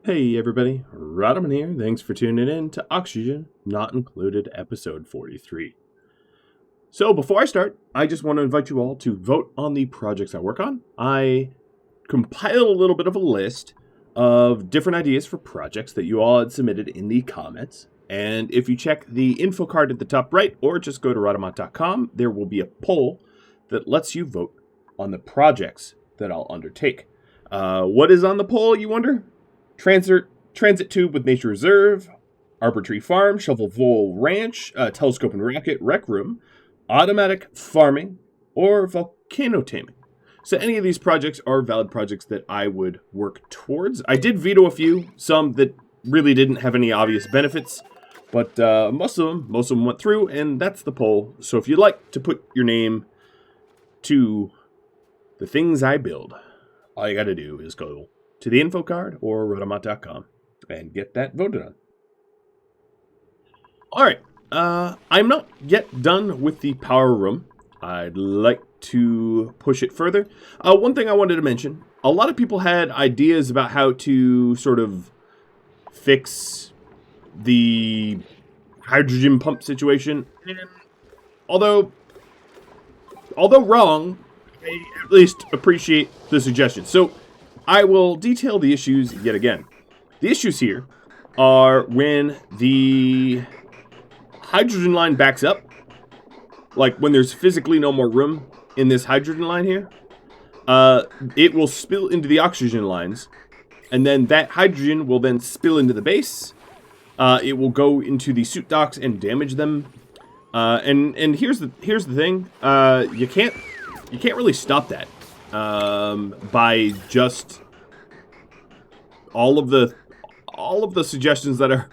Hey everybody, Rodman here. Thanks for tuning in to Oxygen Not Included episode 43. So before I start, I just want to invite you all to vote on the projects I work on. I compiled a little bit of a list of different ideas for projects that you all had submitted in the comments. And if you check the info card at the top right, or just go to rodamont.com, there will be a poll that lets you vote on the projects that I'll undertake. What is on the poll, you wonder? Transit tube with nature reserve, arbor tree farm, shovel vole ranch, telescope and rocket rec room, automatic farming, or volcano taming. So any of these projects are valid projects that I would work towards. I did veto a few, some that really didn't have any obvious benefits, but most of them went through, and that's the poll. So if you'd like to put your name to the things I build, all you got to do is go to the info card or rodamont.com and get that voted on. All right, I'm not yet done with the power room. I'd like to push it further. One thing I wanted to mention, a lot of people had ideas about how to sort of fix the hydrogen pump situation. And although wrong, I at least appreciate the suggestion. So I will detail the issues yet again. The issues here are when the hydrogen line backs up, like when there's physically no more room in this hydrogen line here, it will spill into the oxygen lines, and then that hydrogen will then spill into the base. It will go into the suit docks and damage them. And here's the thing: you can't really stop that. By just all of the suggestions that I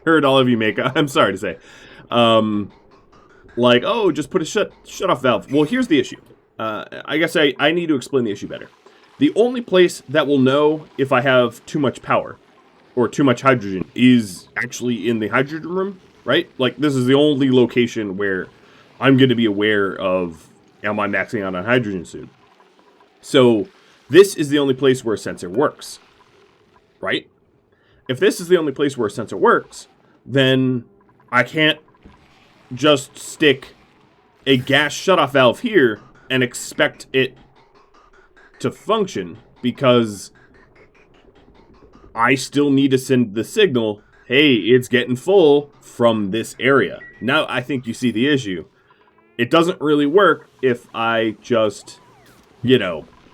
heard all of you make. I'm sorry to say, like, oh, just put a shut off valve. Well, here's the issue. I guess I need to explain the issue better. The only place that will know if I have too much power or too much hydrogen is actually in the hydrogen room, right? Like, this is the only location where I'm going to be aware of, am I maxing out on hydrogen soon? So this is the only place where a sensor works, right? If this is the only place where a sensor works, then I can't just stick a gas shutoff valve here and expect it to function, because I still need to send the signal, hey, it's getting full from this area. Now I think you see the issue. It doesn't really work if I just,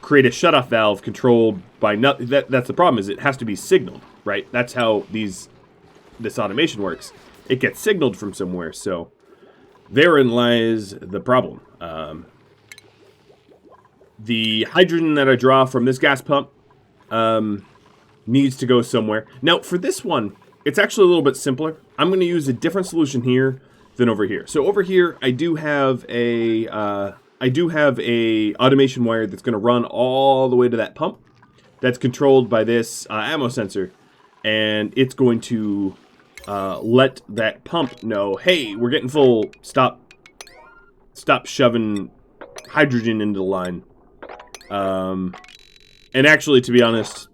create a shutoff valve controlled by nothing. That's the problem, is it has to be signaled, right? That's how this automation works. It gets signaled from somewhere, so therein lies the problem. The hydrogen that I draw from this gas pump needs to go somewhere. Now, for this one, it's actually a little bit simpler. I'm going to use a different solution here than over here. So over here, I do have a automation wire that's going to run all the way to that pump. That's controlled by this ammo sensor, and it's going to let that pump know, hey, we're getting full. Stop shoving hydrogen into the line. And actually, to be honest,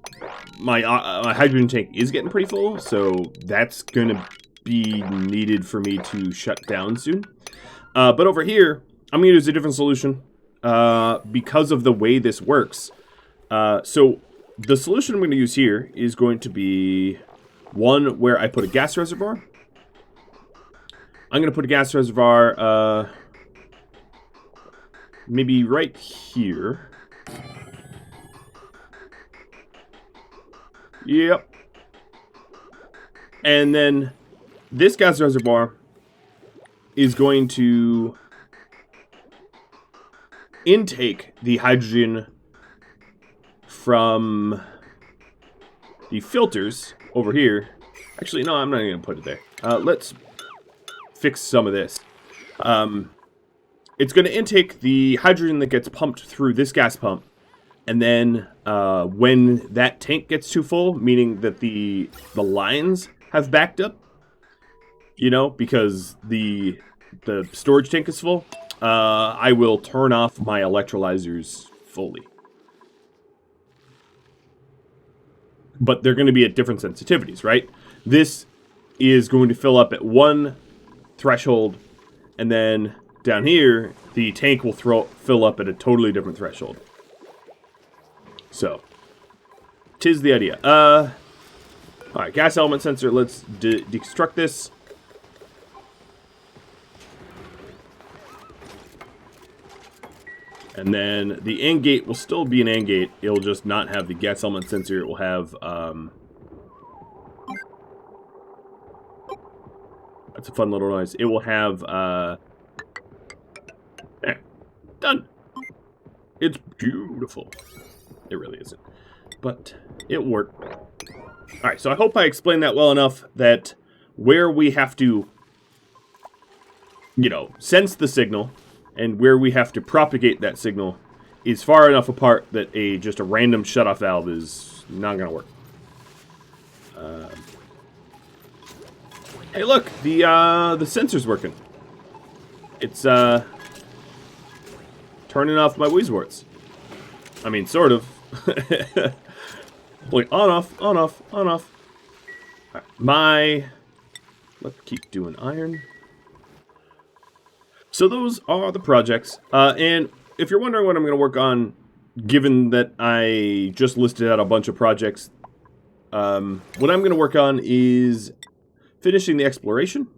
my hydrogen tank is getting pretty full, so that's going to be needed for me to shut down soon. But over here, I'm going to use a different solution because of the way this works. So the solution I'm going to use here is going to be one where I put a gas reservoir. I'm going to put a gas reservoir maybe right here. Yep. And then this gas reservoir is going to intake the hydrogen from the filters over here. Actually, no, I'm not going to put it there. Let's fix some of this. It's going to intake the hydrogen that gets pumped through this gas pump. And then when that tank gets too full, meaning that the lines have backed up, because the storage tank is full, I will turn off my electrolyzers fully. but they're going to be at different sensitivities, right? This is going to fill up at one threshold, and then down here, the tank will fill up at a totally different threshold. So, 'tis the idea. Alright, gas element sensor, let's deconstruct this. And then the AND gate will still be an AND gate. It'll just not have the gas element sensor. It will have, that's a fun little noise. It will have, there. Done. It's beautiful. It really isn't. But it worked. Alright, so I hope I explained that well enough that where we have to, you know, sense the signal and where we have to propagate that signal is far enough apart that just a random shutoff valve is not going to work. Hey, look, the sensor's working. It's turning off my Weezwarts. I mean, sort of. Like on off, on off, on off. Right, let's keep doing iron. So those are the projects. And if you're wondering what I'm going to work on, given that I just listed out a bunch of projects, what I'm going to work on is finishing the exploration.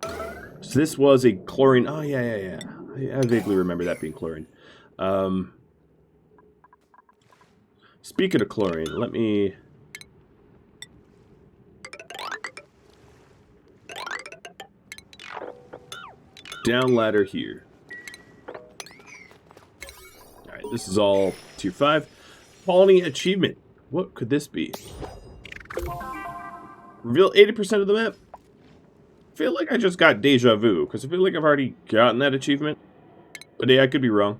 So this was a chlorine. Oh, yeah. I vaguely remember that being chlorine. Speaking of chlorine, let me... down ladder here. Alright, this is all tier 5. Colony achievement. What could this be? Reveal 80% of the map? I feel like I just got deja vu, because I feel like I've already gotten that achievement. But yeah, I could be wrong.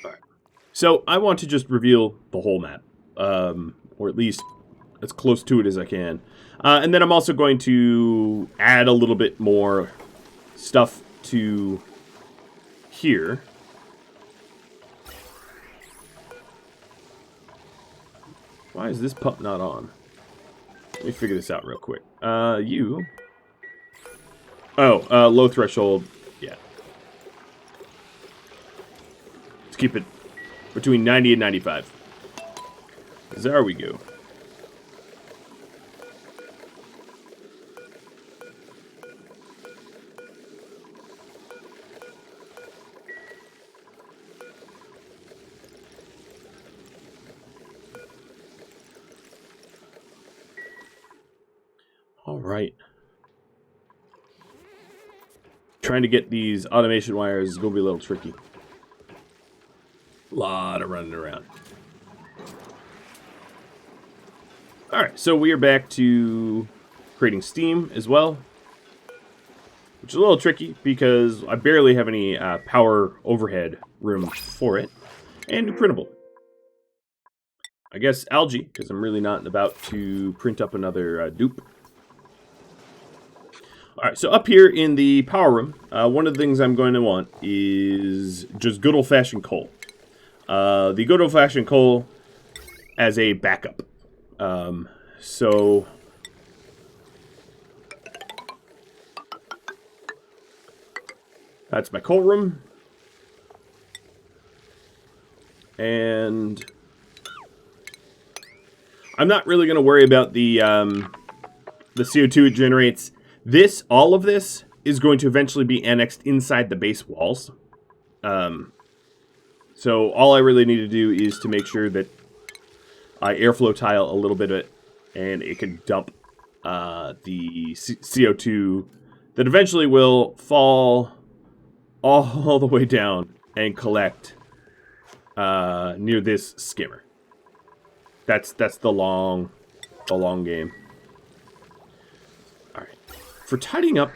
Alright. So, I want to just reveal the whole map. Or at least as close to it as I can. And then I'm also going to add a little bit more stuff to here. Why is this pump not on? Let me figure this out real quick. You... Oh, low threshold. Yeah. Let's keep it between 90 and 95. There we go. All right. Trying to get these automation wires is going to be a little tricky. A lot of running around. All right, so we are back to creating steam as well, which is a little tricky because I barely have any power overhead room for it, and printable. I guess algae, because I'm really not about to print up another dupe. Alright, so up here in the power room, one of the things I'm going to want is just good old-fashioned coal. The good old-fashioned coal as a backup. So... that's my coal room. And... I'm not really going to worry about the CO2 it generates. All of this is going to eventually be annexed inside the base walls. So all I really need to do is to make sure that I airflow tile a little bit of it, and it can dump the CO2 that eventually will fall all the way down and collect near this skimmer. That's the long game. All right. For tidying up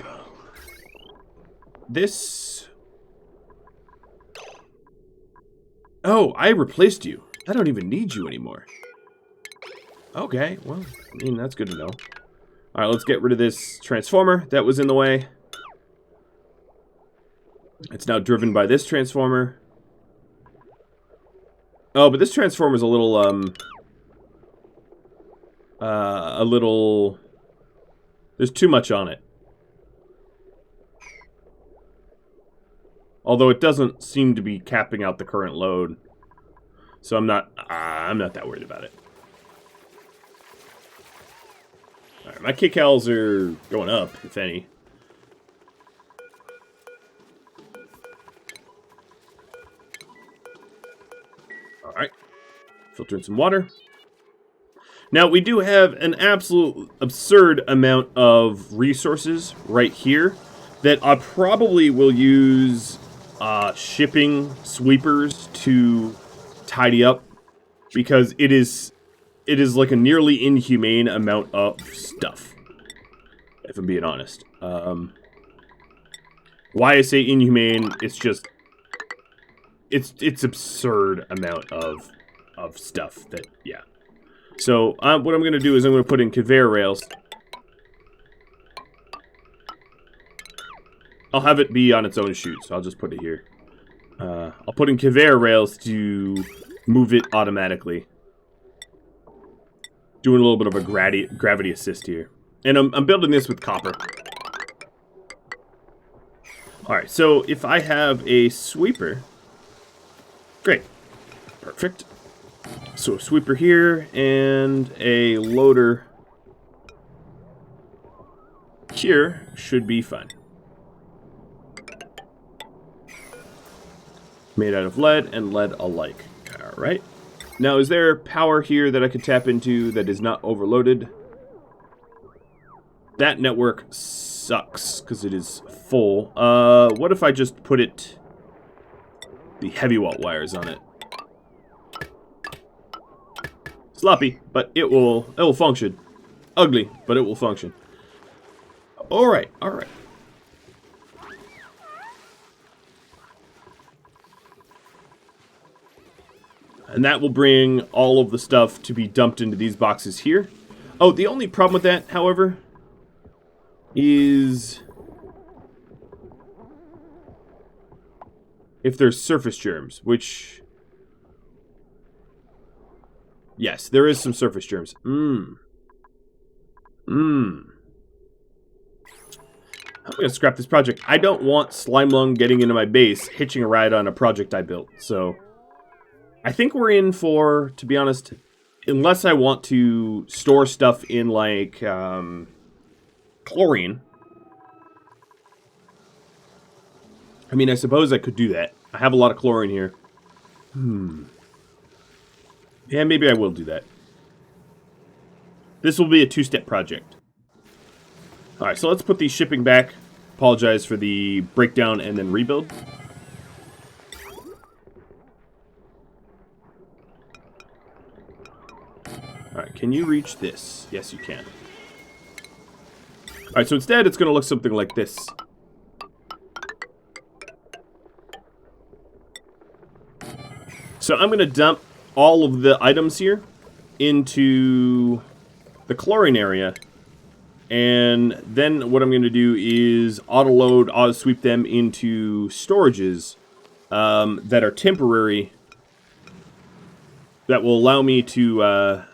this... Oh, I replaced you. I don't even need you anymore. Okay, well, I mean, that's good to know. All right, let's get rid of this transformer that was in the way. It's now driven by this transformer. Oh, but this transformer's a little, there's too much on it. Although it doesn't seem to be capping out the current load. So I'm not that worried about it. Alright, my kcals are going up, if any. Alright. Filter in some water. Now, we do have an absolute absurd amount of resources right here that I probably will use shipping sweepers to tidy up, because it is like a nearly inhumane amount of stuff, if I'm being honest. Why I say inhumane, it's just it's absurd amount of stuff that, yeah. So what I'm going to do is I'm going to put in conveyor rails. I'll have it be on its own chute, so I'll just put it here. I'll put in conveyor rails to move it automatically. Doing a little bit of a gravity assist here. And I'm building this with copper. Alright, so if I have a sweeper... Great. Perfect. So a sweeper here, and a loader here should be fine. Made out of lead and lead alike. Alright. Now, is there power here that I could tap into that is not overloaded? That network sucks, because it is full. What if I just put the heavy watt wires on it? Sloppy, but it will function. Ugly, but it will function. Alright, alright. And that will bring all of the stuff to be dumped into these boxes here. Oh, the only problem with that, however, is if there's surface germs, which... Yes, there is some surface germs. I'm going to scrap this project. I don't want Slime Lung getting into my base, hitching a ride on a project I built, so... I think we're in for, to be honest, unless I want to store stuff in, like, chlorine. I mean, I suppose I could do that. I have a lot of chlorine here. Yeah, maybe I will do that. This will be a two-step project. Alright, so let's put these shipping back. Apologize for the breakdown and then rebuild. Alright, can you reach this? Yes, you can. Alright, so instead it's going to look something like this. So I'm going to dump all of the items here into the chlorine area. And then what I'm going to do is auto-load, auto-sweep them into storages that are temporary, that will allow me to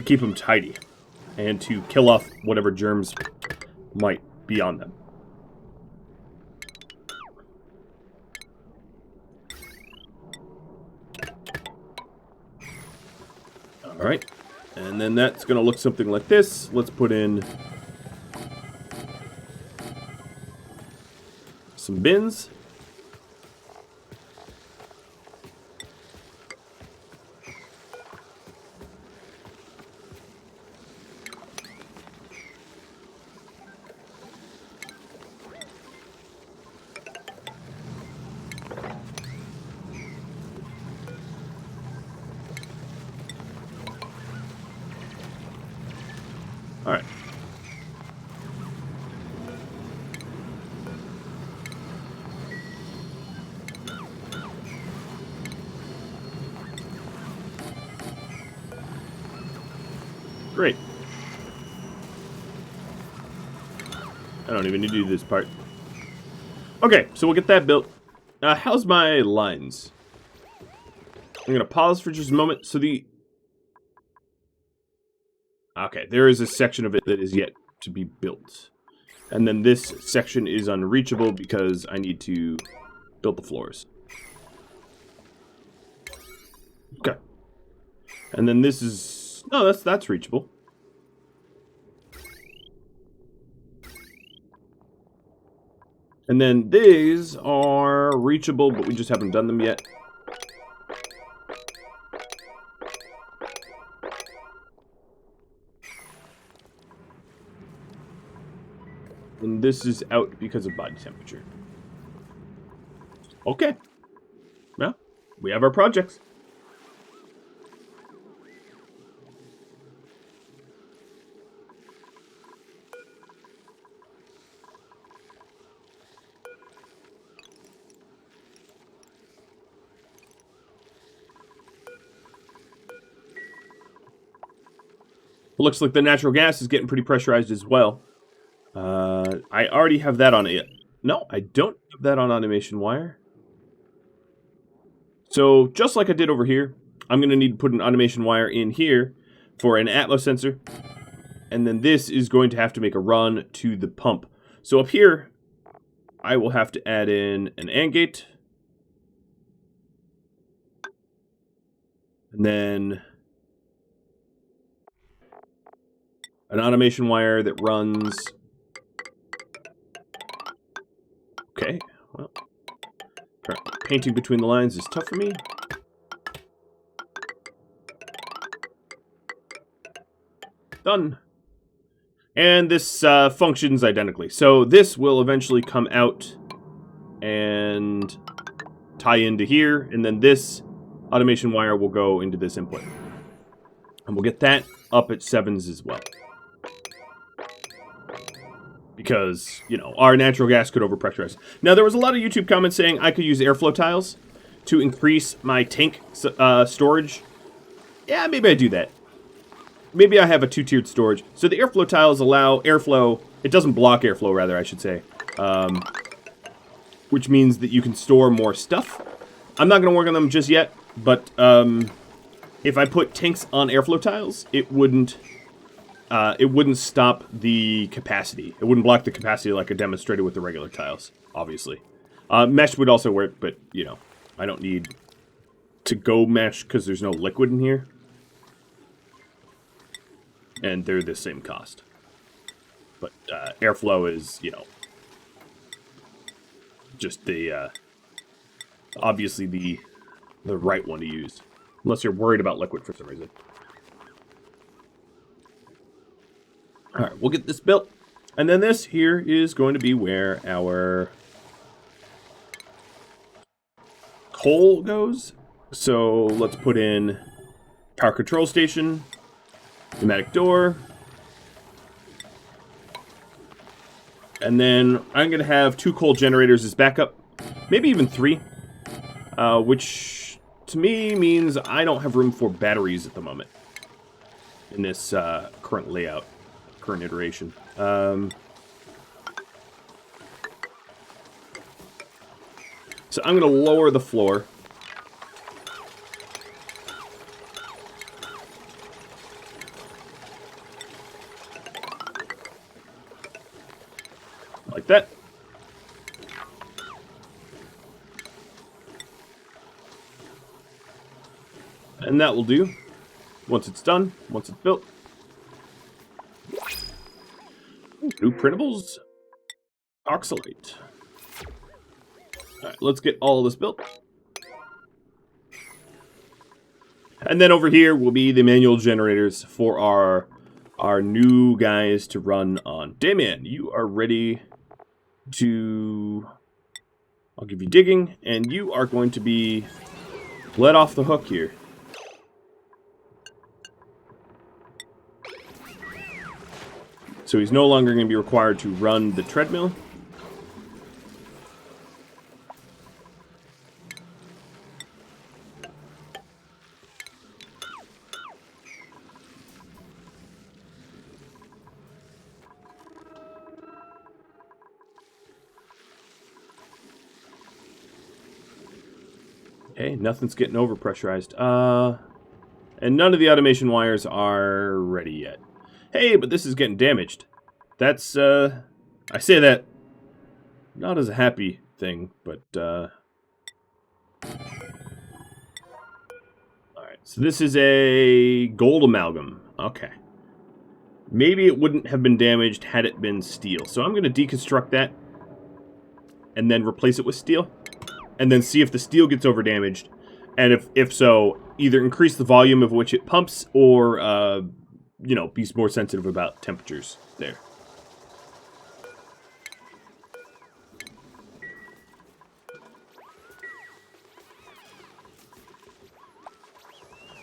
keep them tidy and to kill off whatever germs might be on them. Alright, and then that's going to look something like this. Let's put in some bins. Alright. Great. I don't even need to do this part. Okay, so we'll get that built. How's my lines? I'm going to pause for just a moment. So okay, there is a section of it that is yet to be built. And then this section is unreachable because I need to build the floors. Okay. And then this is... No, that's reachable. And then these are reachable, but we just haven't done them yet. And this is out because of body temperature. Okay. Well, we have our projects. Looks like the natural gas is getting pretty pressurized as well. I already have that on it. No, I don't have that on automation wire. So just like I did over here, I'm going to need to put an automation wire in here for an Atmos sensor. And then this is going to have to make a run to the pump. So up here, I will have to add in an AND gate. And then an automation wire that runs... Okay, well, painting between the lines is tough for me. Done. And this functions identically. So this will eventually come out and tie into here, and then this automation wire will go into this input. And we'll get that up at 7s as well. Because, you know, our natural gas could overpressurize. Now, there was a lot of YouTube comments saying I could use airflow tiles to increase my tank storage. Yeah, maybe I do that. Maybe I have a 2-tiered storage. So the airflow tiles allow airflow. It doesn't block airflow, rather, I should say. Which means that you can store more stuff. I'm not going to work on them just yet, but if I put tanks on airflow tiles, it wouldn't stop the capacity. It wouldn't block the capacity like I demonstrated with the regular tiles, obviously. Mesh would also work, but, you know, I don't need to go mesh because there's no liquid in here. And they're the same cost. But airflow is, you know, just the, obviously the right one to use. Unless you're worried about liquid for some reason. Alright, we'll get this built. And then this here is going to be where our coal goes. So let's put in power control station, pneumatic door. And then I'm going to have 2 coal generators as backup. Maybe even 3. Which to me means I don't have room for batteries at the moment. In this current layout. Current iteration. So I'm going to lower the floor. Like that. And that will do. Once it's done, once it's built. New printables. Oxalate. Alright, let's get all of this built. And then over here will be the manual generators for our new guys to run on. Damien, you are ready to... I'll give you digging, and you are going to be let off the hook here. So he's no longer going to be required to run the treadmill. Okay, nothing's getting overpressurized. And none of the automation wires are ready yet. Hey, but this is getting damaged. That's, I say that not as a happy thing, but, alright, so this is a gold amalgam. Okay. Maybe it wouldn't have been damaged had it been steel. So I'm going to deconstruct that and then replace it with steel. And then see if the steel gets over-damaged. And if so, either increase the volume of which it pumps or, you know, be more sensitive about temperatures there.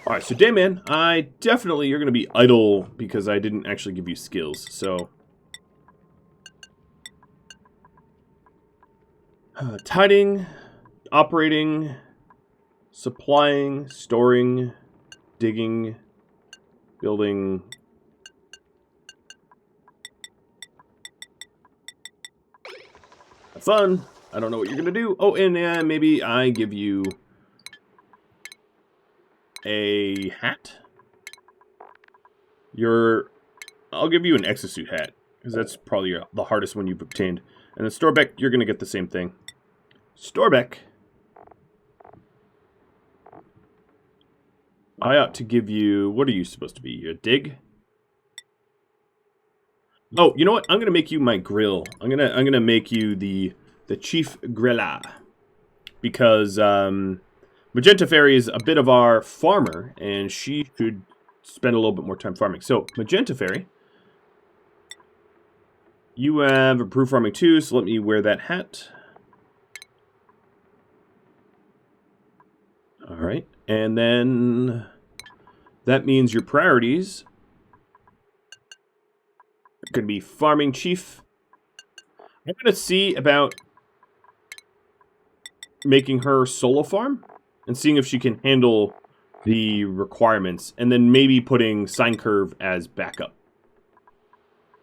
Alright, so Dayman, you're going to be idle because I didn't actually give you skills, so... tiding, operating, supplying, storing, digging, building... Have fun! I don't know what you're going to do. Oh, and maybe I give you... a hat. I'll give you an exosuit hat because that's probably the hardest one you've obtained. And then Storbeck, you're gonna get the same thing. Storbeck, I ought to give you. What are you supposed to be? A dig? Oh, you know what? I'm gonna make you my grill. I'm gonna make you the chief griller because Magenta Fairy is a bit of our farmer, and she should spend a little bit more time farming. So, Magenta Fairy, you have improved farming too, so let me wear that hat. Alright, and then that means your priorities are going to be farming chief. I'm going to see about making her solo farm. And seeing if she can handle the requirements. And then maybe putting Sine Curve as backup.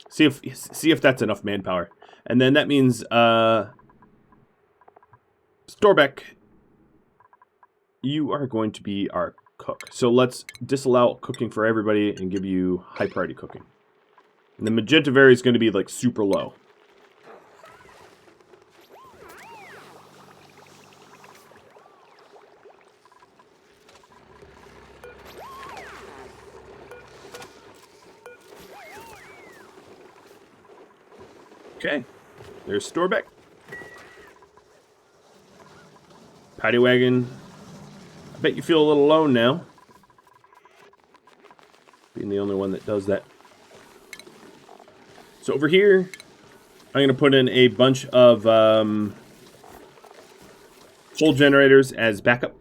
See if that's enough manpower. And then that means Storbeck, you are going to be our cook. So let's disallow cooking for everybody and give you high priority cooking. And the Magenta Fairy is going to be like super low. Okay, there's Storbeck. Paddy Wagon. I bet you feel a little alone now. Being the only one that does that. So over here, I'm going to put in a bunch of coal generators as backup.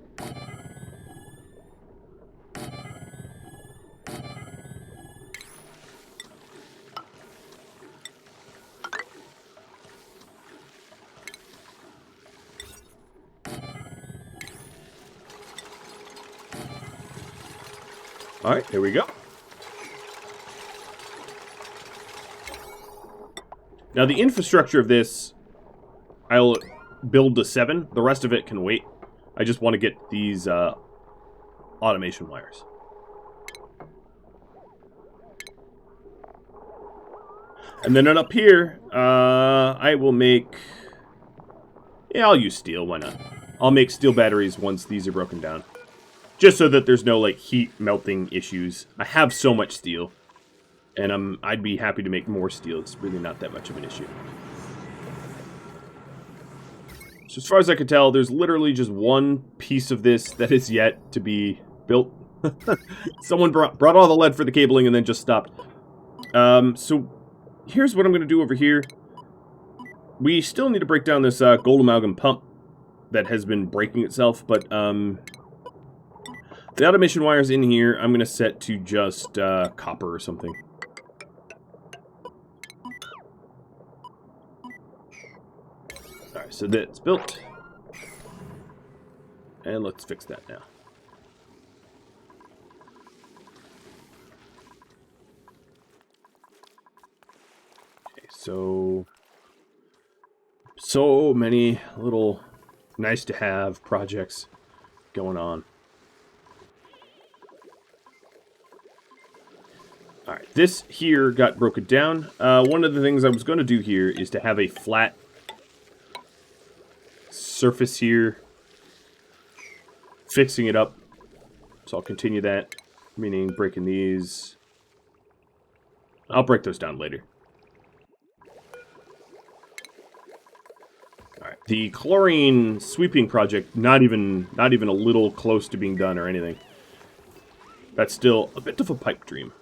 Alright, there we go. Now the infrastructure of this, I'll build to 7. The rest of it can wait. I just want to get these automation wires. And then up here, I will make... Yeah, I'll use steel, why not? I'll make steel batteries once these are broken down. Just so that there's no, like, heat melting issues. I have so much steel. And I'd be happy to make more steel. It's really not that much of an issue. So as far as I can tell, there's literally just one piece of this that is yet to be built. Someone brought all the lead for the cabling and then just stopped. So here's what I'm going to do over here. We still need to break down this gold amalgam pump that has been breaking itself, but the automation wires in here, I'm going to set to just copper or something. Alright, so that's built. And let's fix that now. Okay, so many little nice-to-have projects. going on. Alright, this here got broken down. One of the things I was going to do here is to have a flat surface here, fixing it up. So I'll continue that, meaning breaking these. I'll break those down later. Alright, the chlorine sweeping project, not even a little close to being done or anything. That's still a bit of a pipe dream.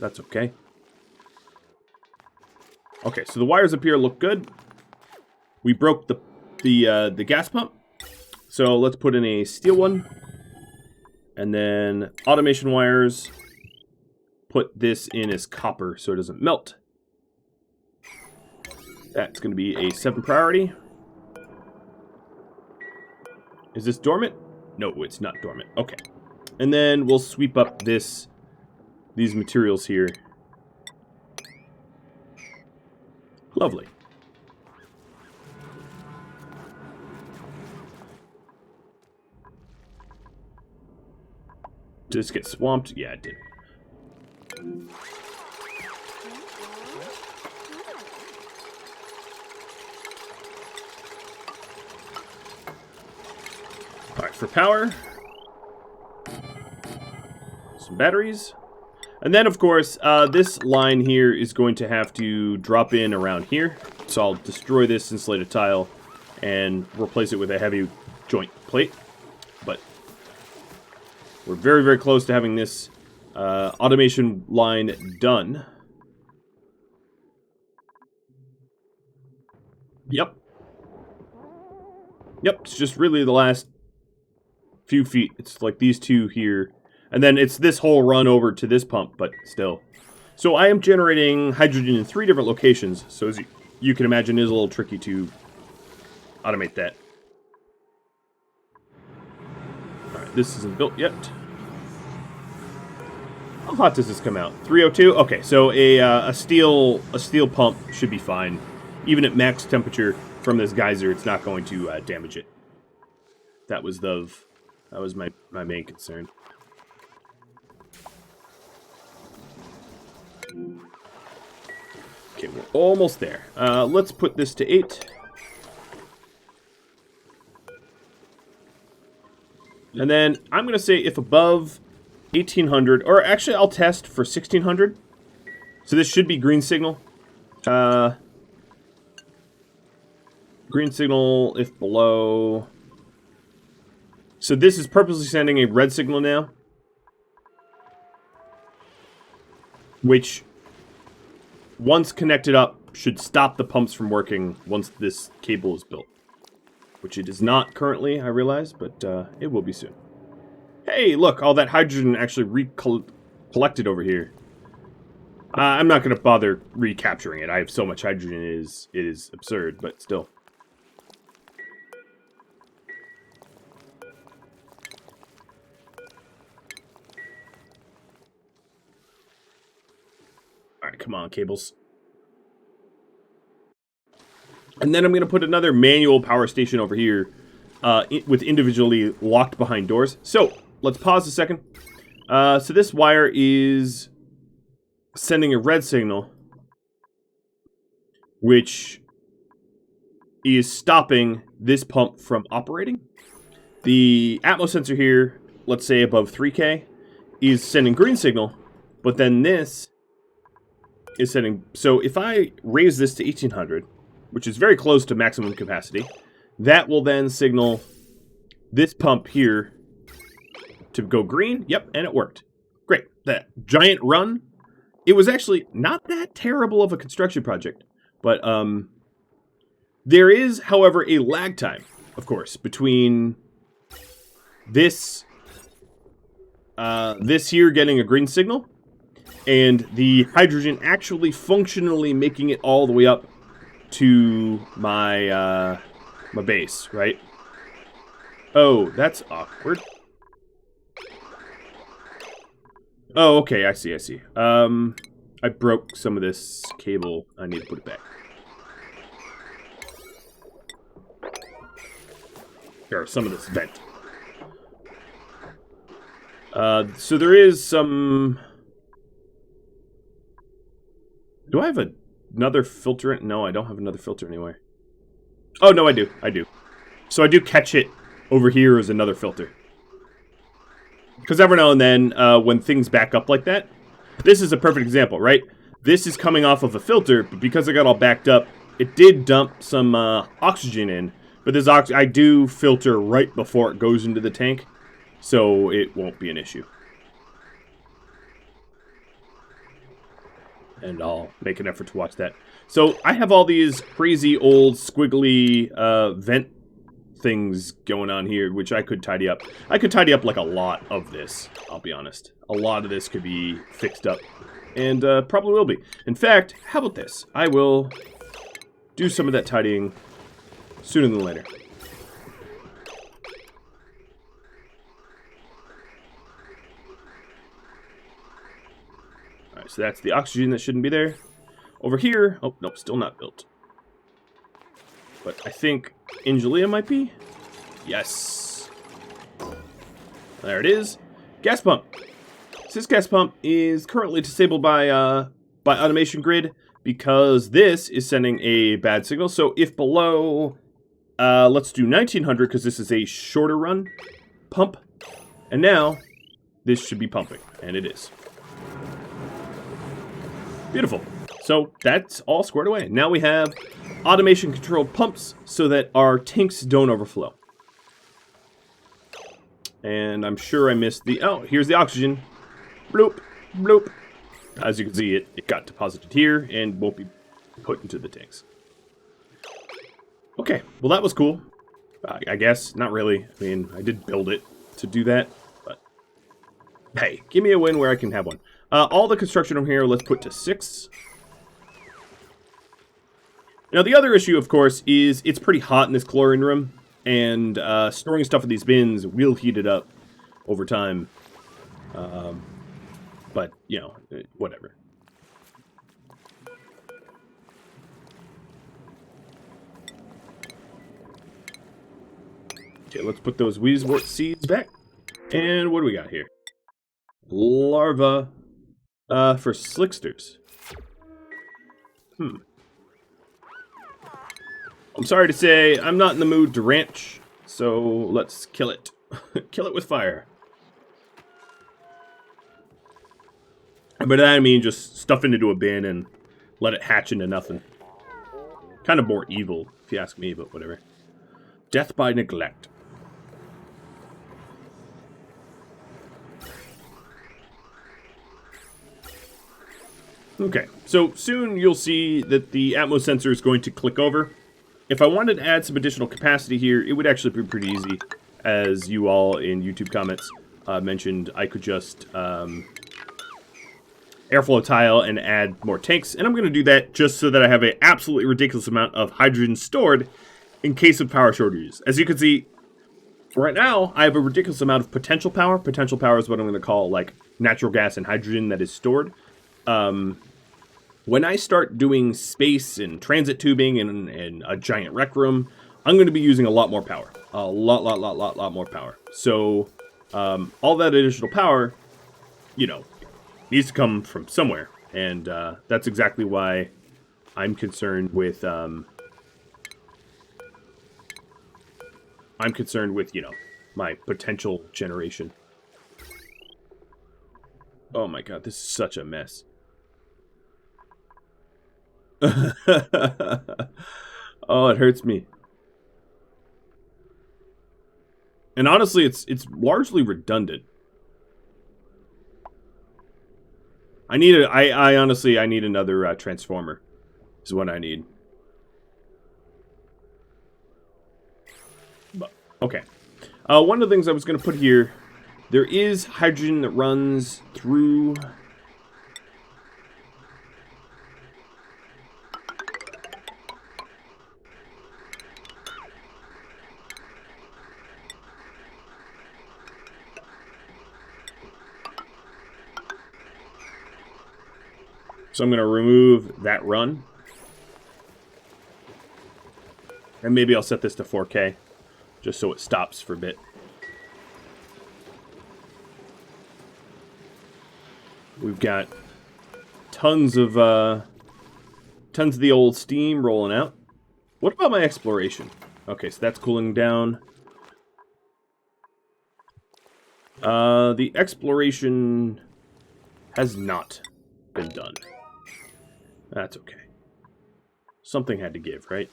That's okay. Okay, so the wires up here look good. We broke the gas pump. So let's put in a steel one. And then automation wires. Put this in as copper so it doesn't melt. That's going to be a 7 priority. Is this dormant? No, it's not dormant. Okay. And then we'll sweep up these materials here. Lovely. Did this get swamped? Yeah, it did. Alright, for power, some batteries. And then, of course, this line here is going to have to drop in around here. So I'll destroy this insulated tile and replace it with a heavy joint plate. But we're very, very close to having this automation line done. Yep. Yep, it's just really the last few feet. It's like these two here. And then it's this whole run over to this pump, but still. So I am generating hydrogen in 3 different locations. So as you can imagine, it is a little tricky to automate that. Alright, this isn't built yet. How hot does this come out? 302? Okay, so a steel pump should be fine. Even at max temperature from this geyser, it's not going to damage it. That was my main concern. Okay, we're almost there. Let's put this to 8. And then I'm going to say if above 1800, or actually I'll test for 1600. So this should be green signal. Green signal if below. So this is purposely sending a red signal now, which, once connected up, should stop the pumps from working once this cable is built. Which it is not currently, I realize, but it will be soon. Hey, look, all that hydrogen actually collected over here. I'm not going to bother recapturing it. I have so much hydrogen, it is absurd, but still. Alright, come on, cables. And then I'm going to put another manual power station over here with individually locked behind doors. So, let's pause a second. So this wire is sending a red signal, which is stopping this pump from operating. The Atmos sensor here, let's say above 3K, is sending green signal, but then this is sending... So if I raise this to 1800, which is very close to maximum capacity, that will then signal this pump here to go green. Yep, and it worked. Great. That giant run, it was actually not that terrible of a construction project, but there is, however, a lag time, of course, between this here getting a green signal and the hydrogen actually functionally making it all the way up to my my base, right? Oh, that's awkward. Oh, okay, I see. I broke some of this cable. I need to put it back. Or some of this vent. So there is some... Do I have another filter? No, I don't have another filter anywhere. Oh, no, I do. I do. So I do catch it over here as another filter. Because every now and then, when things back up like that, this is a perfect example, right? This is coming off of a filter, but because I got all backed up, it did dump some oxygen in. But this I do filter right before it goes into the tank, so it won't be an issue. And I'll make an effort to watch that. So I have all these crazy old squiggly vent things going on here, which I could tidy up. I could tidy up like a lot of this, I'll be honest. A lot of this could be fixed up, and probably will be. In fact, how about this? I will do some of that tidying sooner than later. Alright, so that's the oxygen that shouldn't be there. Over here, oh, nope, still not built. But I think Angelia might be. Yes. There it is. Gas pump. This gas pump is currently disabled by automation grid because this is sending a bad signal. So if below, let's do 1900 because this is a shorter run pump. And now this should be pumping, and it is. Beautiful. So that's all squared away. Now we have automation controlled pumps so that our tanks don't overflow. And I'm sure I missed the... Oh, here's the oxygen. Bloop, bloop. As you can see, it got deposited here and won't be put into the tanks. Okay, well that was cool. I guess, not really. I mean, I did build it to do that, but... Hey, give me a win where I can have one. All the construction over here, let's put to 6. Now, the other issue, of course, is it's pretty hot in this chlorine room, and storing stuff in these bins will heat it up over time. But, you know, whatever. Okay, let's put those Weezewort seeds back. And what do we got here? Larva for slicksters. I'm sorry to say, I'm not in the mood to ranch, so let's kill it. Kill it with fire. And by that I mean just stuff it into a bin and let it hatch into nothing. Kind of more evil, if you ask me, but whatever. Death by neglect. Okay, so soon you'll see that the Atmos sensor is going to click over. If I wanted to add some additional capacity here, it would actually be pretty easy. As you all in YouTube comments mentioned, I could just airflow tile and add more tanks. And I'm going to do that just so that I have an absolutely ridiculous amount of hydrogen stored in case of power shortages. As you can see, right now, I have a ridiculous amount of potential power. Potential power is what I'm going to call like natural gas and hydrogen that is stored. When I start doing space and transit tubing and a giant rec room, I'm going to be using a lot more power. A lot more power. So, all that additional power, you know, needs to come from somewhere. And, that's exactly why I'm concerned with, you know, my potential generation. Oh my god, this is such a mess. Oh, it hurts me. And honestly, it's largely redundant. I honestly need another transformer. Is what I need. But, okay. One of the things I was going to put here, there is hydrogen that runs through. So I'm going to remove that run. And maybe I'll set this to 4K, just so it stops for a bit. We've got tons of the old steam rolling out. What about my exploration? Okay, so that's cooling down. The exploration has not been done. That's okay. Something had to give, right?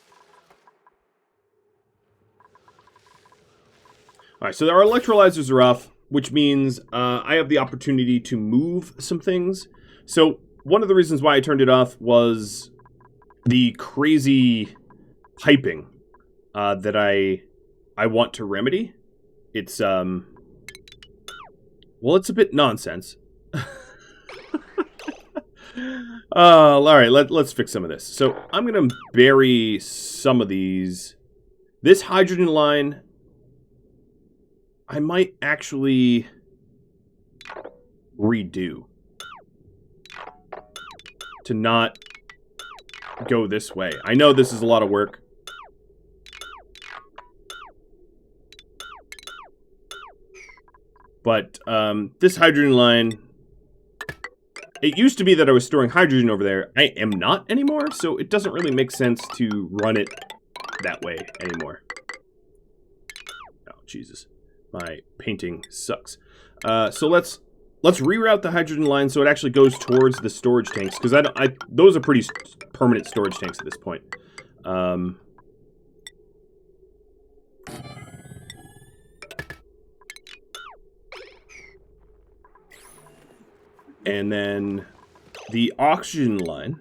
Alright, so our electrolyzers are off, which means I have the opportunity to move some things. So one of the reasons why I turned it off was the crazy piping that I want to remedy. It's well, it's a bit nonsense. Alright, let's fix some of this. So I'm gonna bury some of these. This hydrogen line, I might actually redo to not go this way. I know this is a lot of work. But this hydrogen line, it used to be that I was storing hydrogen over there. I am not anymore, so it doesn't really make sense to run it that way anymore. Oh, Jesus. My painting sucks. So let's reroute the hydrogen line so it actually goes towards the storage tanks, because those are pretty permanent storage tanks at this point. And then the oxygen line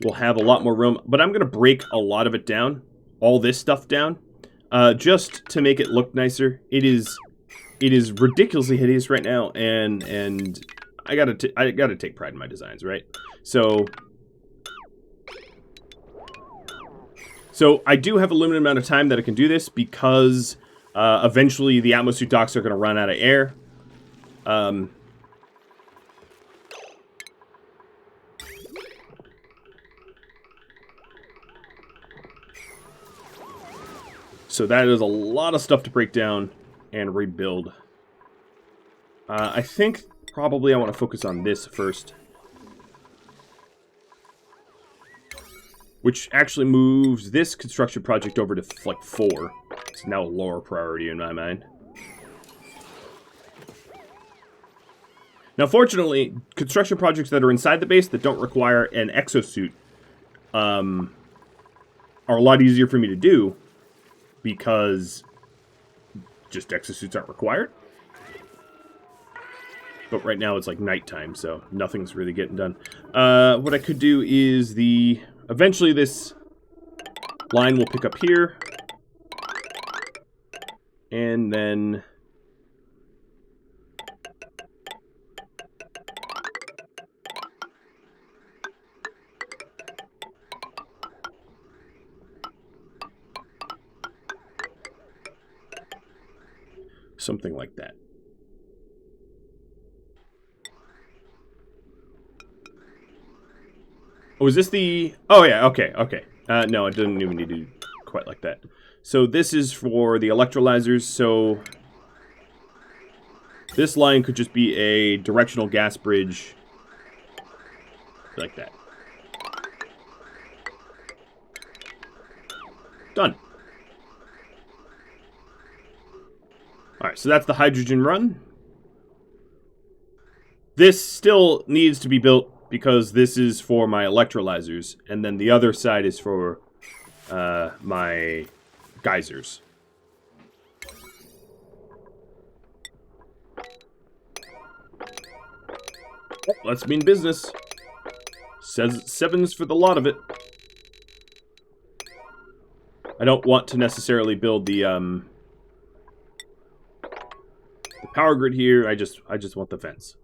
will have a lot more room, but I'm going to break a lot of it down, all this stuff down, just to make it look nicer. It is ridiculously hideous right now, and I gotta take pride in my designs, right? So I do have a limited amount of time that I can do this, because eventually the Atmosuit docks are going to run out of air. So that is a lot of stuff to break down and rebuild. I think probably I want to focus on this first. Which actually moves this construction project over to, like, 4. It's now a lower priority in my mind. Now, fortunately, construction projects that are inside the base that don't require an exosuit are a lot easier for me to do, because just exosuits aren't required. But right now it's like nighttime, so nothing's really getting done. What I could do is eventually this line will pick up here. And then something like that. Oh, is this the... Oh, yeah, okay. No, it doesn't even need to do quite like that. So this is for the electrolyzers, so this line could just be a directional gas bridge like that. Done. Alright, so that's the hydrogen run. This still needs to be built because this is for my electrolyzers, and then the other side is for my geysers. Let's mean business. Says 7s for the lot of it. I don't want to necessarily build the power grid here. I just want the fence.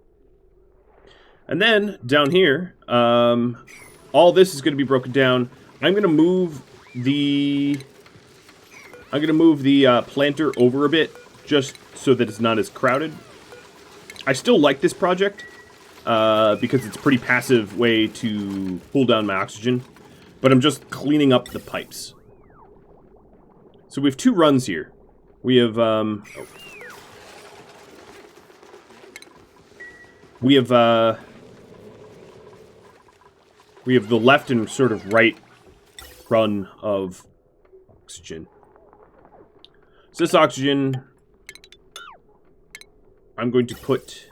And then down here, all this is going to be broken down. I'm going to move the planter over a bit, just so that it's not as crowded. I still like this project. because it's a pretty passive way to pull down my oxygen. But I'm just cleaning up the pipes. So we have 2 runs here. We have, we have the left and sort of right run of oxygen. So this oxygen, I'm going to put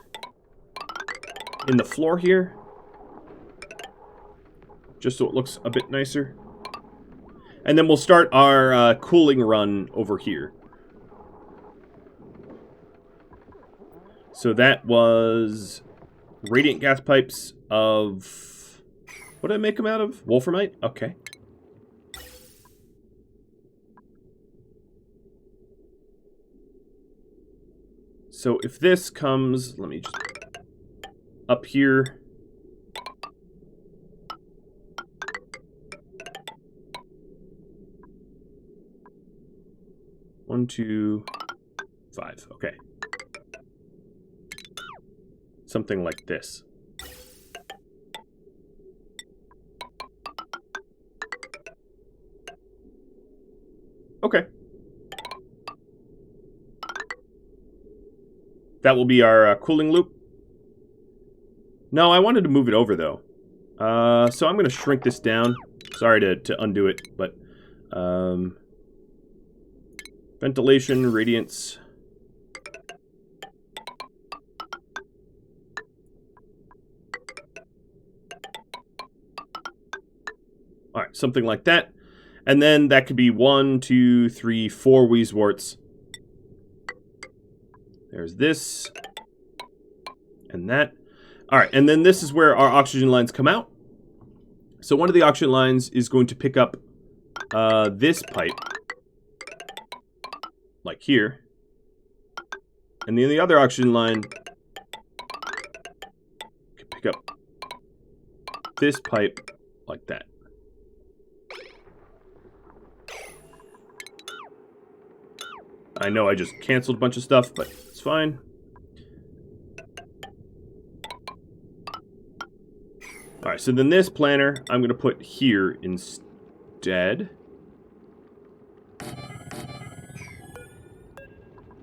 in the floor here, just so it looks a bit nicer. And then we'll start our cooling run over here. So that was radiant gas pipes of... What did I make them out of? Wolframite? Okay. So if this comes... Let me just... Up here... 1, 2, 5. Okay. Something like this. Okay. That will be our cooling loop. No, I wanted to move it over, though. So I'm going to shrink this down. Sorry to undo it, but... ventilation, radiance. Alright, something like that. And then that could be 1, 2, 3, 4 Wheezeworts. There's this. And that. Alright, and then this is where our oxygen lines come out. So one of the oxygen lines is going to pick up this pipe. Like here. And then the other oxygen line can pick up this pipe like that. I know I just canceled a bunch of stuff, but it's fine. Alright, so then this planter I'm going to put here instead.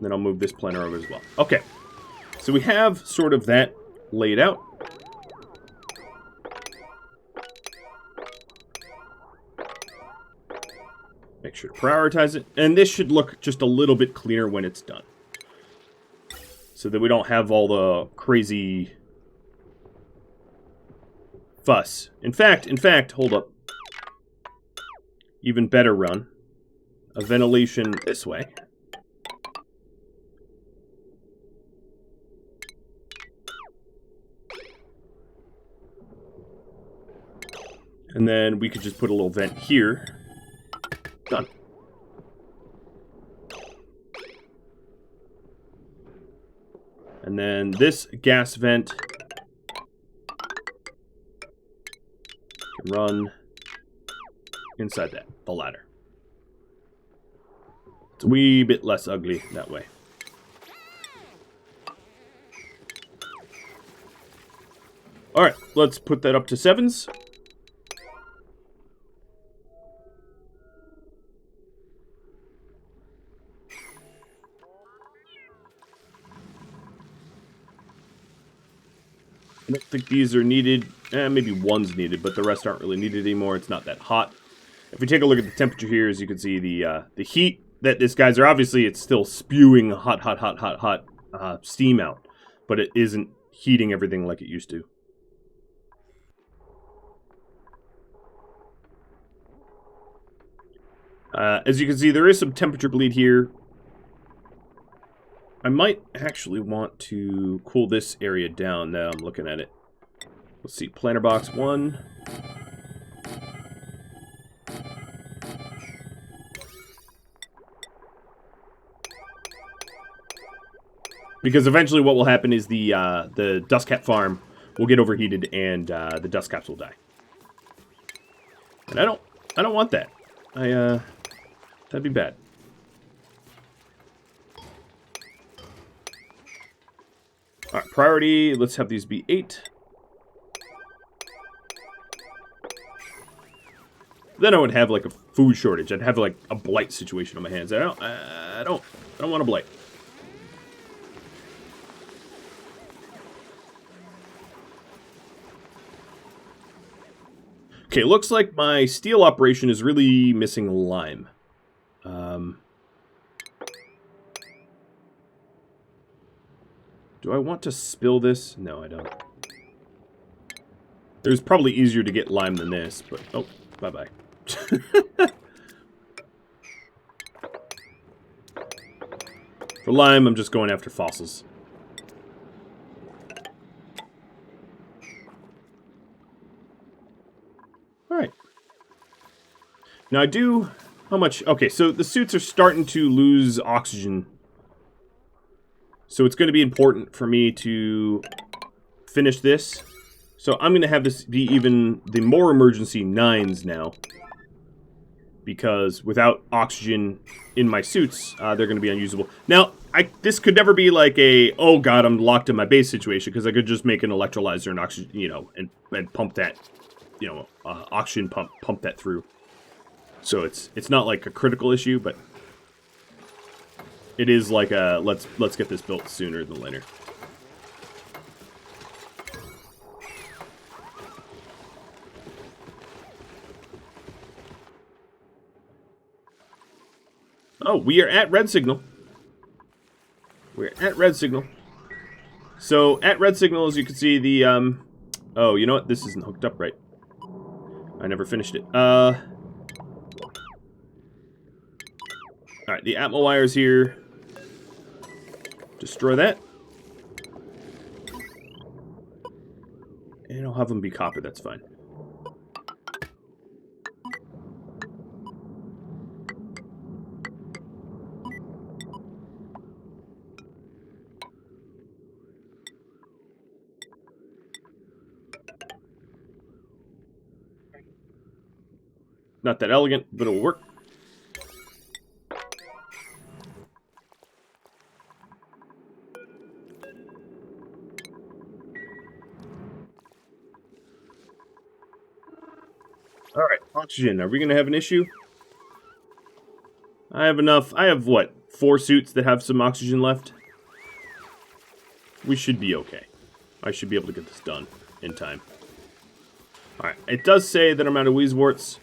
Then I'll move this planter over as well. Okay, so we have sort of that laid out. Make sure to prioritize it. And this should look just a little bit cleaner when it's done. So that we don't have all the crazy fuss. In fact, hold up. Even better run. A ventilation this way. And then we could just put a little vent here. Done. And then this gas vent can run inside that, the ladder. It's a wee bit less ugly that way. Alright, let's put that up to 7s. I don't think these are needed. Maybe one's needed, but the rest aren't really needed anymore. It's not that hot. If we take a look at the temperature here, as you can see, the heat that this geyser, obviously it's still spewing hot steam out, but it isn't heating everything like it used to. As you can see, there is some temperature bleed here. I might actually want to cool this area down now I'm looking at it. Let's see, planter box 1. Because eventually what will happen is the dust cap farm will get overheated and the dust caps will die. And I don't want that. That'd be bad. Alright, priority, let's have these be 8. Then I would have like a food shortage. I'd have like a blight situation on my hands. I don't want a blight. Okay, looks like my steel operation is really missing lime. Do I want to spill this? No, I don't. It was probably easier to get lime than this, but... Oh, bye-bye. For lime, I'm just going after fossils. Alright. Now I do... How much... Okay, so the suits are starting to lose oxygen. So it's going to be important for me to finish this. So I'm going to have this be even the more emergency 9s now. Because without oxygen in my suits, they're going to be unusable. Now, this could never be like a, oh god, I'm locked in my base situation. Because I could just make an electrolyzer and oxygen, you know, and pump that, you know, oxygen pump that through. So it's not like a critical issue, but it is like a, let's get this built sooner than later. Oh, we are at red signal. We're at red signal. So, at red signal, as you can see, the, oh, you know what? This isn't hooked up right. I never finished it. Alright, the Atmo wire's here. Destroy that. And I'll have them be copper, that's fine. Not that elegant, but it'll work. Alright, oxygen. Are we going to have an issue? I have enough. I have, what, 4 suits that have some oxygen left? We should be okay. I should be able to get this done in time. Alright, it does say that I'm out of Wheezeworts.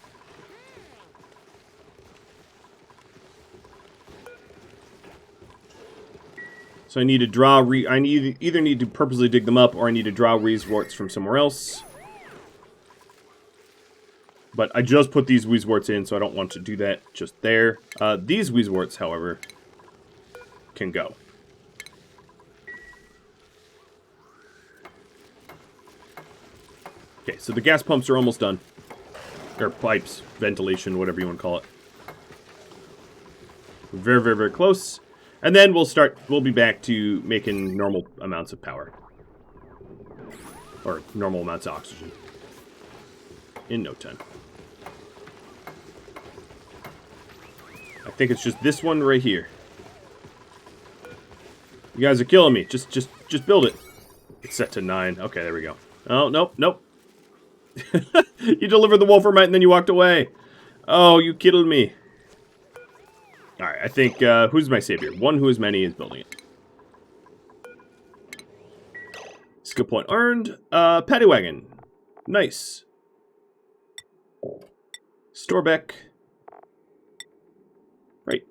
So I need to draw, I either need to purposely dig them up, or I need to draw Wheezeworts from somewhere else. But I just put these Wheezeworts in, so I don't want to do that just there. These Wheezeworts, however, can go. Okay, so the gas pumps are almost done. Or pipes, ventilation, whatever you want to call it. Very, very, very close. And then we'll be back to making normal amounts of power. Or normal amounts of oxygen. In no time. I think it's just this one right here. You guys are killing me. Just build it. It's set to 9. Okay, there we go. Oh, nope, nope. You delivered the Wolframite and then you walked away. Oh, you killed me. Alright, I think, who's my savior? One who is many is building it. Skill point earned. Paddy wagon. Nice. Storbeck. Right.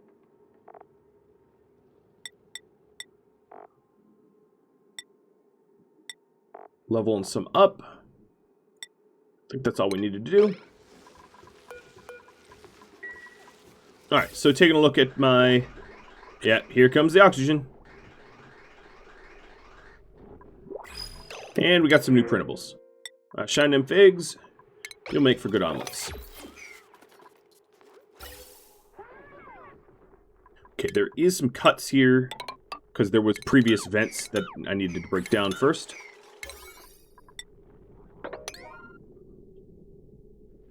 Leveling some up. I think that's all we needed to do. Alright, so taking a look at my... Yeah, here comes the oxygen. And we got some new printables. Shine them figs. You'll make for good omelets. Okay, there is some cuts here, because there was previous vents that I needed to break down first.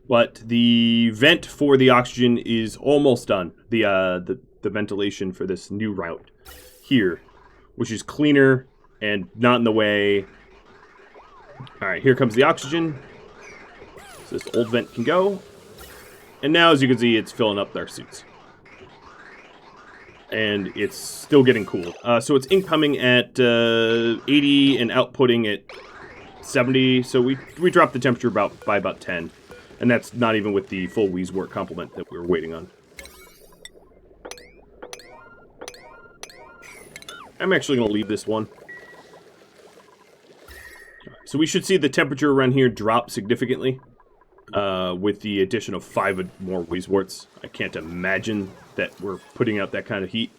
But the vent for the oxygen is almost done. The ventilation for this new route here, which is cleaner and not in the way. All right, here comes the oxygen. So this old vent can go. And now, as you can see, it's filling up their suits. And it's still getting cool. So it's incoming at 80 and outputting at 70. So we dropped the temperature by about 10. And that's not even with the full Wheezewort complement that we were waiting on. I'm actually going to leave this one. So we should see the temperature around here drop significantly with the addition of 5 more Wheezeworts. I can't imagine that we're putting out that kind of heat.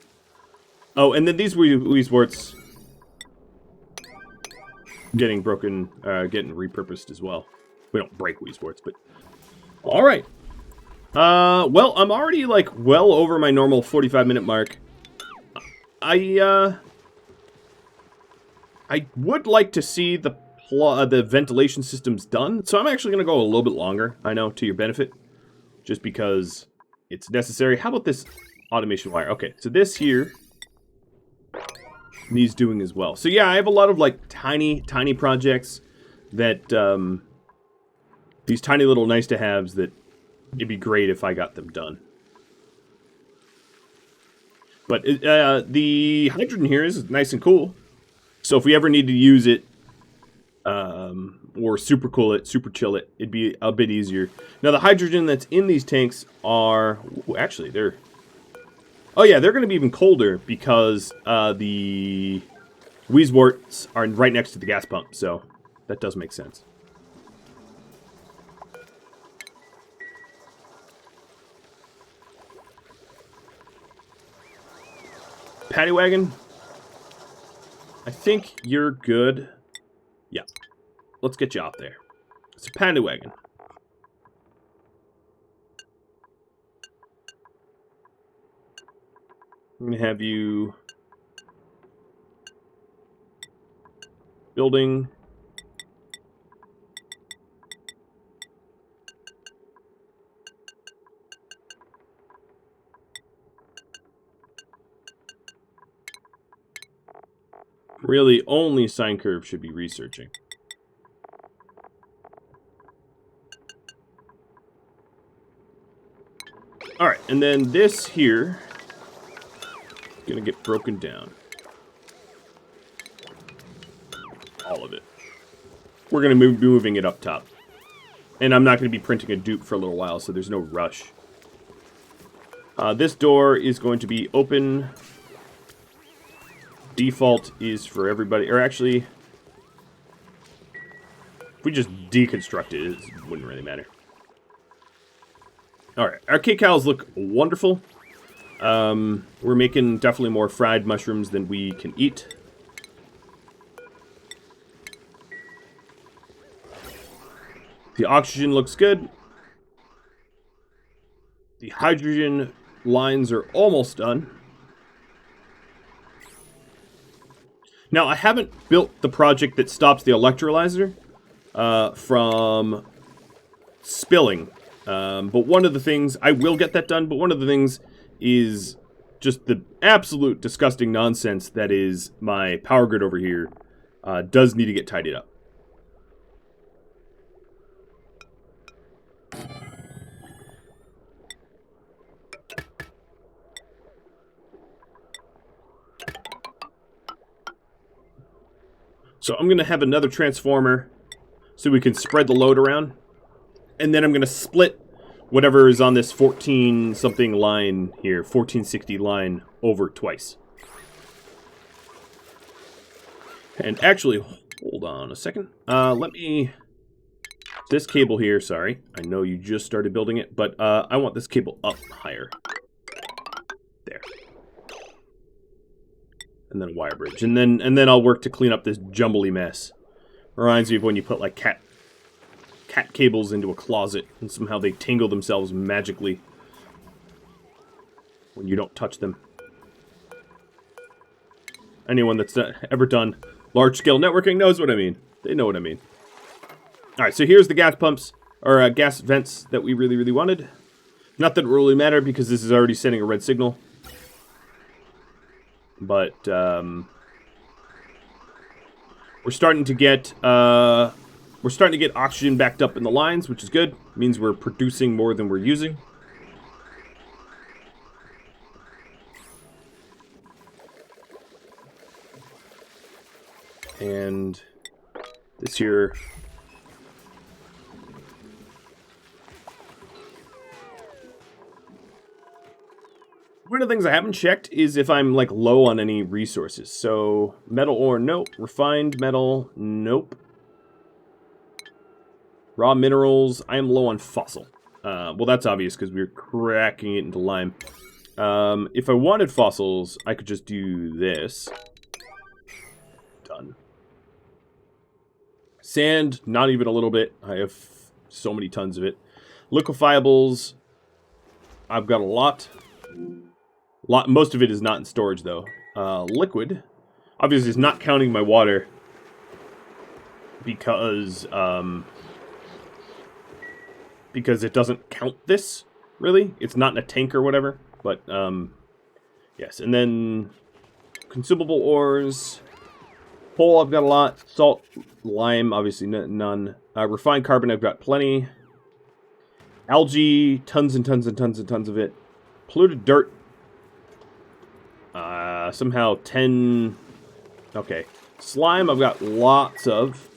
Oh, and then these Wheezeworts getting broken, getting repurposed as well. We don't break Wheezeworts, but... Alright. Well, I'm already, like, well over my normal 45-minute mark. I would like to see the ventilation systems done, so I'm actually going to go a little bit longer, I know, to your benefit, just because it's necessary. How about this automation wire? Okay, so this here needs doing as well. So yeah, I have a lot of, like, tiny projects that, these tiny little nice-to-haves that it'd be great if I got them done. But the hydrogen here is nice and cool, so if we ever need to use it, or super cool it, super chill it, it'd be a bit easier. Now the hydrogen that's in these tanks are, actually they're, oh yeah, they're going to be even colder because the Wheezeworts are right next to the gas pump, so that does make sense. Paddy wagon, I think you're good. Yeah. Let's get you out there. It's a paddy wagon. I'm going to have you building. Really, only sine curve should be researching. Alright, and then this here is going to get broken down. All of it. We're going to be moving it up top. And I'm not going to be printing a dupe for a little while, so there's no rush. This door is going to be open. Default is for everybody, or actually, if we just deconstruct it, it wouldn't really matter. Alright, our K-Cows look wonderful. We're making definitely more fried mushrooms than we can eat. The oxygen looks good. The hydrogen lines are almost done. Now, I haven't built the project that stops the electrolyzer from spilling. But one of the things, I will get that done, but one of the things is just the absolute disgusting nonsense that is my power grid over here does need to get tidied up. So I'm going to have another transformer so we can spread the load around. And then I'm going to split whatever is on this 14-something line here, 1460 line, over twice. And actually, hold on a second. Let me... This cable here, sorry. I know you just started building it, but I want this cable up higher. There. And then a wire bridge. And then I'll work to clean up this jumbly mess. Reminds me of when you put, like, cat cables into a closet and somehow they tangle themselves magically when you don't touch them. Anyone that's ever done large-scale networking knows what I mean. They know what I mean. Alright, so here's the gas pumps, or gas vents that we really, really wanted. Not that it really mattered because this is already sending a red signal. But, we're starting to get oxygen backed up in the lines, which is good. It means we're producing more than we're using. And this here. One of the things I haven't checked is if I'm like low on any resources. So metal ore, nope. Refined metal, nope. Raw minerals, I am low on fossil. Well, that's obvious because we're cracking it into lime. If I wanted fossils, I could just do this. Done. Sand, not even a little bit. I have so many tons of it. Liquefiables, I've got a lot. Most of it is not in storage, though. Liquid, obviously, is not counting my water because it doesn't count this, really. It's not in a tank or whatever, but, yes. And then consumable ores. Coal, I've got a lot. Salt, lime, obviously none. Refined carbon, I've got plenty. Algae, tons and tons and tons and tons of it. Polluted dirt. Somehow 10... Okay. Slime, I've got lots of.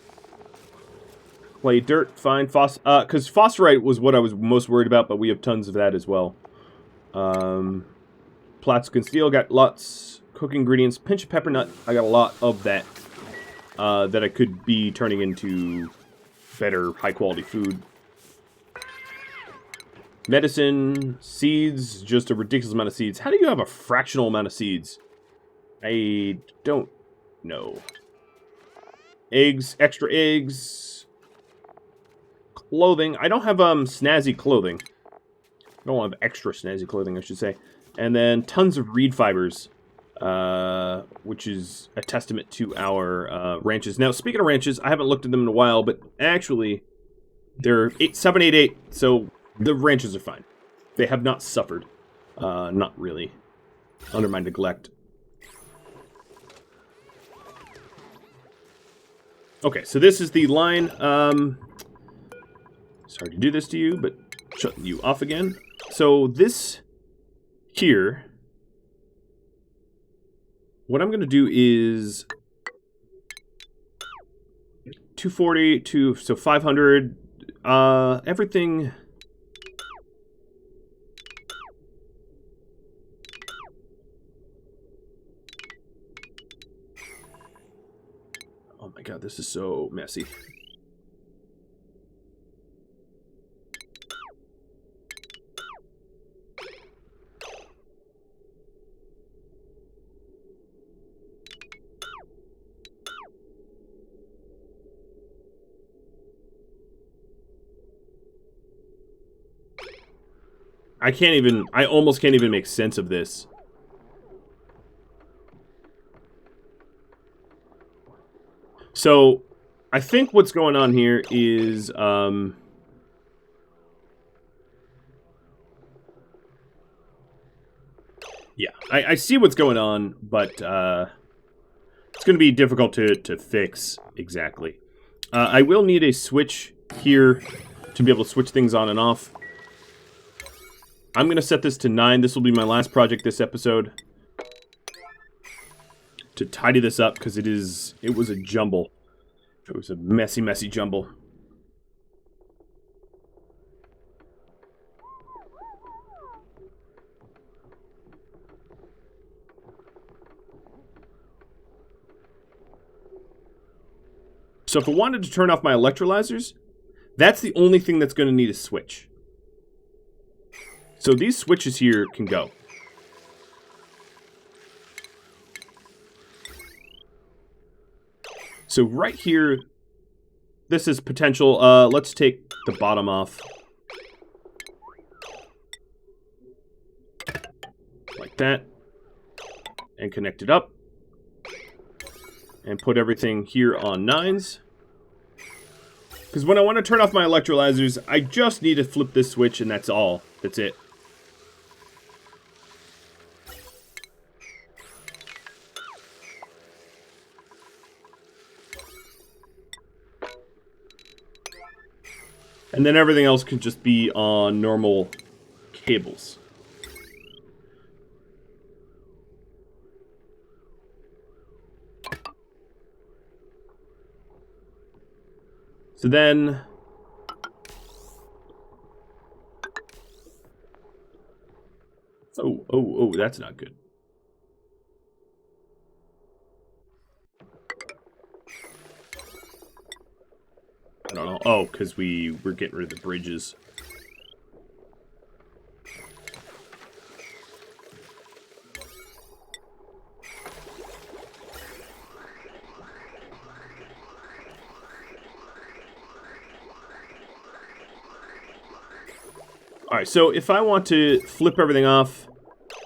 Clay, dirt, fine. Because phosphorite was what I was most worried about, but we have tons of that as well. Plastic steel, got lots. Cooking ingredients. Pinch of pepper nut, I got a lot of that. That I could be turning into better, high-quality food. Medicine, seeds, just a ridiculous amount of seeds. How do you have a fractional amount of seeds? I don't know. Eggs, extra eggs. Clothing. I don't have snazzy clothing. I don't have extra snazzy clothing, I should say. And then tons of reed fibers. Which is a testament to our ranches. Now, speaking of ranches, I haven't looked at them in a while, but actually, they're 788, so the ranches are fine. They have not suffered. Not really. Under my neglect. Okay, so this is the line. Sorry to do this to you, but shutting you off again. So this here... What I'm going to do is 240 to, so 500, everything. Oh my God, this is so messy. I almost can't even make sense of this. So, I think what's going on here is, yeah, I see what's going on, but, it's going to be difficult to fix exactly. I will need a switch here to be able to switch things on and off. I'm going to set this to 9. This will be my last project this episode. To tidy this up, because it was a jumble. It was a messy, messy jumble. So if I wanted to turn off my electrolyzers, that's the only thing that's going to need a switch. So these switches here can go. So right here, this is potential. Let's take the bottom off. Like that. And connect it up. And put everything here on 9s. Because when I want to turn off my electrolyzers, I just need to flip this switch and that's all. That's it. And then everything else can just be on normal cables. So then... Oh, that's not good. I don't know. Oh, because we're getting rid of the bridges. Alright, so if I want to flip everything off,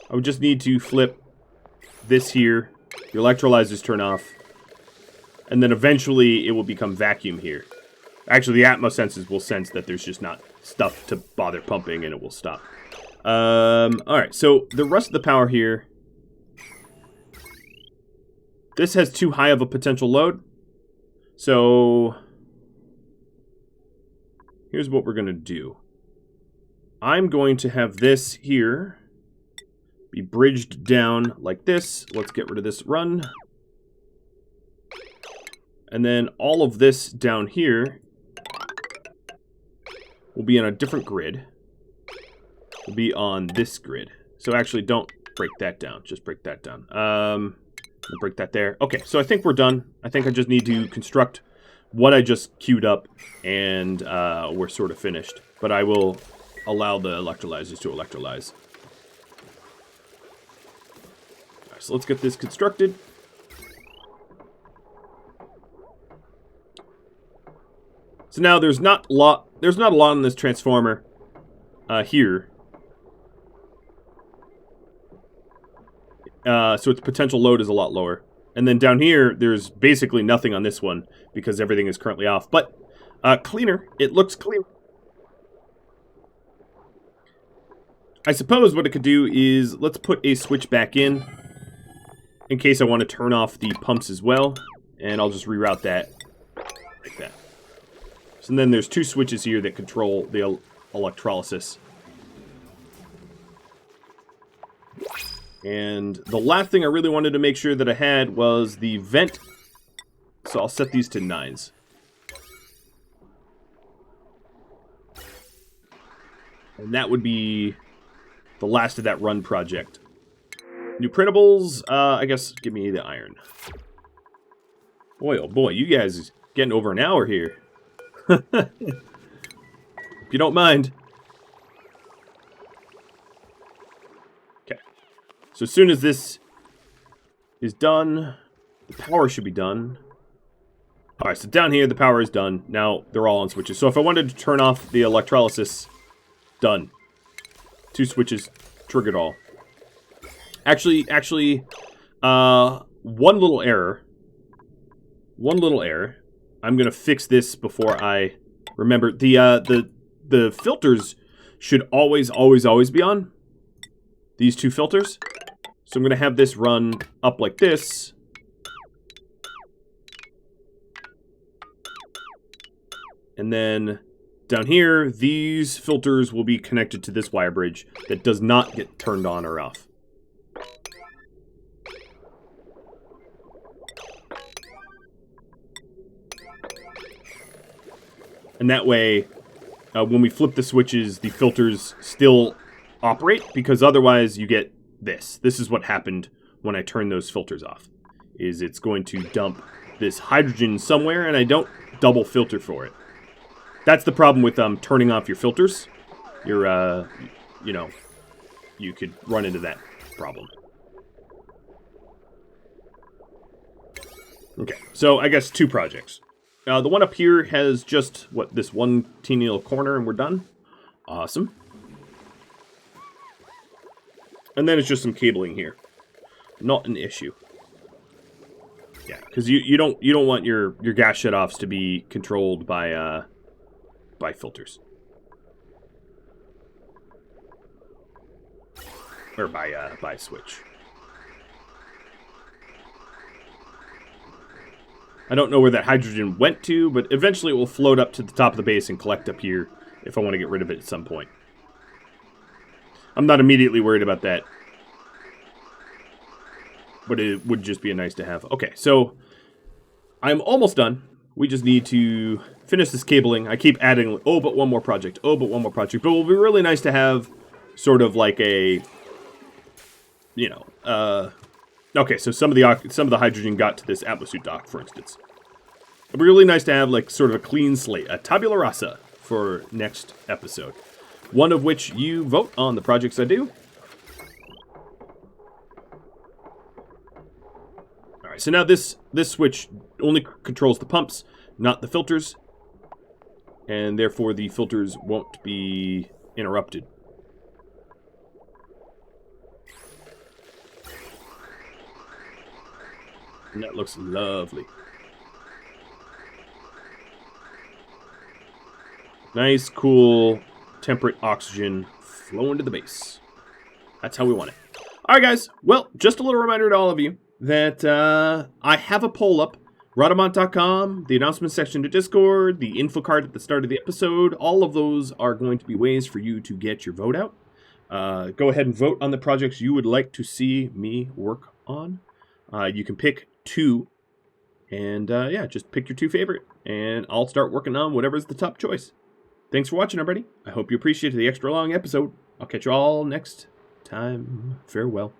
I would just need to flip this here. The electrolyzers turn off. And then eventually it will become vacuum here. Actually, the Atmos sensors will sense that there's just not stuff to bother pumping, and it will stop. Alright, so the rest of the power here... This has too high of a potential load. So... here's what we're going to do. I'm going to have this here be bridged down like this. Let's get rid of this run. And then all of this down here will be on a different grid. Will be on this grid. So actually, don't break that down. Just break that down. We'll break that there. Okay, so I think we're done. I think I just need to construct what I just queued up, and we're sort of finished. But I will allow the electrolyzers to electrolyze. All right, so let's get this constructed. So now there's not a lot on this transformer here. So its potential load is a lot lower. And then down here, there's basically nothing on this one because everything is currently off. But cleaner. It looks clean. I suppose what it could do is, let's put a switch back in case I want to turn off the pumps as well. And I'll just reroute that like that. So then there's two switches here that control the electrolysis. And the last thing I really wanted to make sure that I had was the vent. So I'll set these to 9s. And that would be the last of that run project. New printables, I guess give me the iron. Boy, oh boy, you guys are getting over an hour here. If you don't mind. Okay. So as soon as this is done, the power should be done. Alright, so down here the power is done. Now they're all on switches. So if I wanted to turn off the electrolysis, done. Two switches, triggered all. Actually, one little error. I'm gonna fix this before I remember. The filters should always be on. These two filters. So I'm gonna have this run up like this. And then down here, these filters will be connected to this wire bridge that does not get turned on or off. And that way, when we flip the switches, the filters still operate, because otherwise you get this. This is what happened when I turn those filters off. Is it's going to dump this hydrogen somewhere, and I don't double filter for it. That's the problem with turning off your filters. You're, you know, you could run into that problem. Okay, so I guess two projects. The one up here has just, this one teeny little corner, and we're done. Awesome. And then it's just some cabling here. Not an issue. Yeah, because you don't want your gas shutoffs to be controlled by filters. Or by switch. I don't know where that hydrogen went to, but eventually it will float up to the top of the base and collect up here if I want to get rid of it at some point. I'm not immediately worried about that, but it would just be a nice to have. Okay, so I'm almost done. we just need to finish this cabling. I keep adding, oh, but one more project. Oh, but one more project. But it will be really nice to have sort of like a, you know, okay, so some of the hydrogen got to this Atmosuit dock, for instance. It'd be really nice to have like sort of a clean slate, a tabula rasa for next episode. One of which you vote on the projects I do. All right, so now this switch only controls the pumps, not the filters, and therefore the filters won't be interrupted. And that looks lovely. Nice, cool, temperate oxygen flowing to the base. That's how we want it. All right, guys. Well, just a little reminder to all of you that I have a poll up. Rhodamont.com, the announcement section to Discord, the info card at the start of the episode. All of those are going to be ways for you to get your vote out. Go ahead and vote on the projects you would like to see me work on. You can pick 2. And yeah, just pick your 2 favorite. And I'll start working on whatever's the top choice. Thanks for watching, everybody. I hope you appreciated the extra long episode. I'll catch you all next time. Farewell.